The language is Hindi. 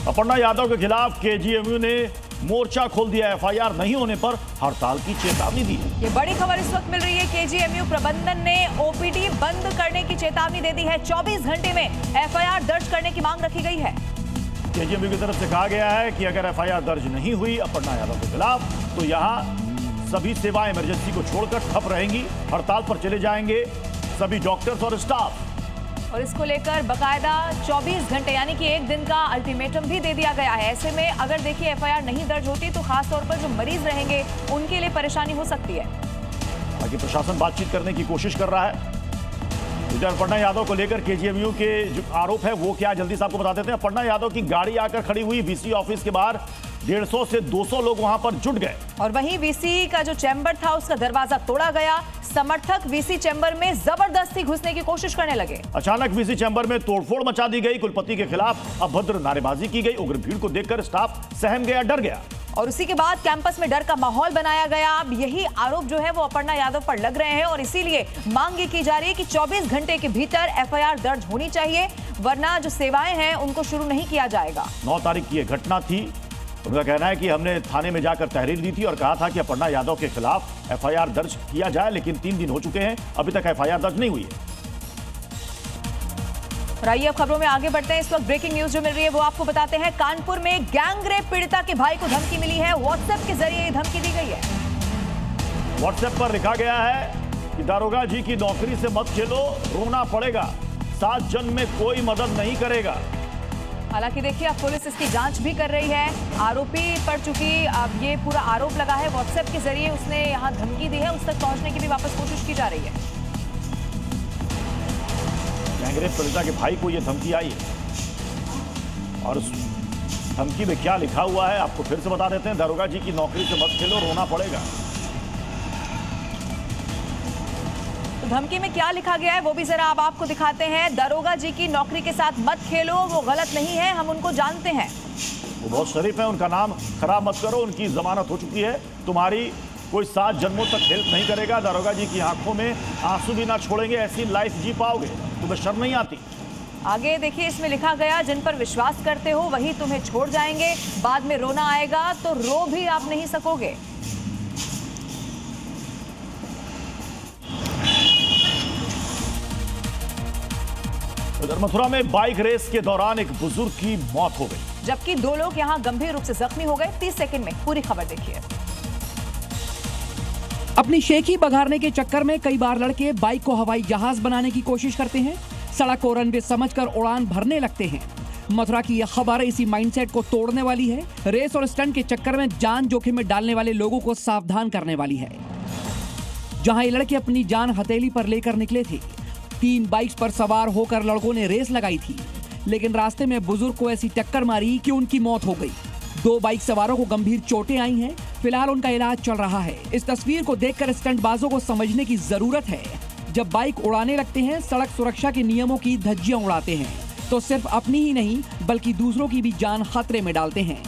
अपर्णा यादव के खिलाफ केजीएमयू ने मोर्चा खोल दिया। एफआईआर नहीं होने पर हड़ताल की चेतावनी दी। ये बड़ी खबर इस वक्त मिल रही है। केजीएमयू प्रबंधन ने ओपीडी बंद करने की चेतावनी दे दी है। 24 घंटे में एफआईआर दर्ज करने की मांग रखी गई है। केजीएमयू की तरफ से कहा गया है कि अगर एफआईआर दर्ज नहीं हुई अपर्णा यादव के खिलाफ तो यहां सभी सेवाएं इमरजेंसी को छोड़कर ठप रहेंगी। हड़ताल पर चले जाएंगे सभी डॉक्टर्स और स्टाफ। और इसको लेकर बकायदा 24 घंटे यानी कि एक दिन का अल्टीमेटम भी दे दिया गया है। ऐसे में अगर देखिए एफआईआर नहीं दर्ज होती तो खास तौर पर जो मरीज रहेंगे उनके लिए परेशानी हो सकती है। बाकी प्रशासन बातचीत करने की कोशिश कर रहा है। अपर्णा यादव को लेकर केजीएमयू के जो आरोप है वो क्या, जल्दी से आपको बता देते हैं। अपर्णा यादव की गाड़ी आकर खड़ी हुई वीसी ऑफिस के बाहर। 150 से 200 लोग वहां पर जुट गए और वहीं वीसी का जो चैम्बर था उसका दरवाजा तोड़ा गया। समर्थक वीसी चैम्बर में जबरदस्ती घुसने की कोशिश करने लगे। अचानक वीसी चैम्बर में तोड़फोड़ मचा दी गई। कुलपति के खिलाफ अभद्र नारेबाजी की गई। उग्र भीड़ को देखकर स्टाफ सहम गया, डर गया और उसी के बाद कैंपस में डर का माहौल बनाया गया। अब यही आरोप जो है वो अपर्णा यादव पर लग रहे हैं और इसीलिए मांग ये की जा रही है कि 24 घंटे के भीतर एफआईआर दर्ज होनी चाहिए, वरना जो सेवाएं हैं उनको शुरू नहीं किया जाएगा। 9 तारीख की यह घटना थी। उनका कहना है कि हमने थाने में जाकर तहरीर दी थी और कहा था कि अपर्णा यादव के खिलाफ एफआईआर दर्ज किया जाए, लेकिन 3 दिन हो चुके हैं, अभी तक एफआईआर दर्ज नहीं हुई है। आइए अब खबरों में आगे बढ़ते हैं। इस वक्त ब्रेकिंग न्यूज जो मिल रही है वो आपको बताते हैं। कानपुर में गैंगरेप पीड़िता के भाई को धमकी मिली है। व्हाट्सएप के जरिए धमकी दी गई है। व्हाट्सएप पर लिखा गया है कि दारोगा जी की नौकरी से मत खेलो, रोना पड़ेगा, 7 जन में कोई मदद नहीं करेगा। हालांकि देखिए अब पुलिस इसकी जांच भी कर रही है। आरोपी पर चूंकि अब ये पूरा आरोप लगा है, व्हाट्सएप के जरिए उसने यहां धमकी दी है, उस तक पहुंचने की भी वापस कोशिश की जा रही है। गैंगरेप पीड़िता के भाई को यह धमकी आई है और उस धमकी में क्या लिखा हुआ है आपको फिर से बता देते हैं। दारोगा जी की नौकरी से मत खेलो, रोना पड़ेगा। तो धमकी में क्या लिखा गया है वो भी जरा अब आपको दिखाते हैं। दारोगा जी की नौकरी के साथ मत खेलो, वो गलत नहीं है, हम उनको जानते हैं। वो बहुत शरीफ है, उनका नाम खराब मत करो, उनकी जमानत हो चुकी है, तुम्हारी कोई 7 जन्मों तक हेल्प नहीं करेगा। दारोगा जी की आंखों में आंसू भी ना छोड़ेंगे, ऐसी लाइफ जी पाओगे, तुम्हें शर्म नहीं आती। आगे देखिए इसमें लिखा गया, जिन पर विश्वास करते हो वही तुम्हें छोड़ जाएंगे, बाद में रोना आएगा तो रो भी आप नहीं सकोगे। उधर मथुरा में बाइक रेस के दौरान एक बुजुर्ग की मौत हो गई, जबकि 2 लोग यहां गंभीर रूप से जख्मी हो गए। 30 सेकंड में पूरी खबर देखिए। अपनी शेखी बघारने के चक्कर में कई बार लड़के बाइक को हवाई जहाज बनाने की कोशिश करते हैं, सड़क को रनवे समझकर उड़ान भरने लगते हैं। मथुरा की यह खबर इसी माइंडसेट को तोड़ने वाली है। रेस और स्टंट के चक्कर में जान जोखिम में डालने वाले लोगों को सावधान करने वाली है। जहां ये लड़के अपनी जान हथेली पर लेकर निकले थे, 3 बाइक्स पर सवार होकर लड़कों ने रेस लगाई थी, लेकिन रास्ते में बुजुर्ग को ऐसी टक्कर मारी कि उनकी मौत हो गई। 2 बाइक सवारों को गंभीर चोटें आई हैं, फिलहाल उनका इलाज चल रहा है। इस तस्वीर को देखकर स्टंटबाजों को समझने की जरूरत है, जब बाइक उड़ाने लगते हैं, सड़क सुरक्षा के नियमों की धज्जियां उड़ाते हैं, तो सिर्फ अपनी ही नहीं बल्कि दूसरों की भी जान खतरे में डालते हैं।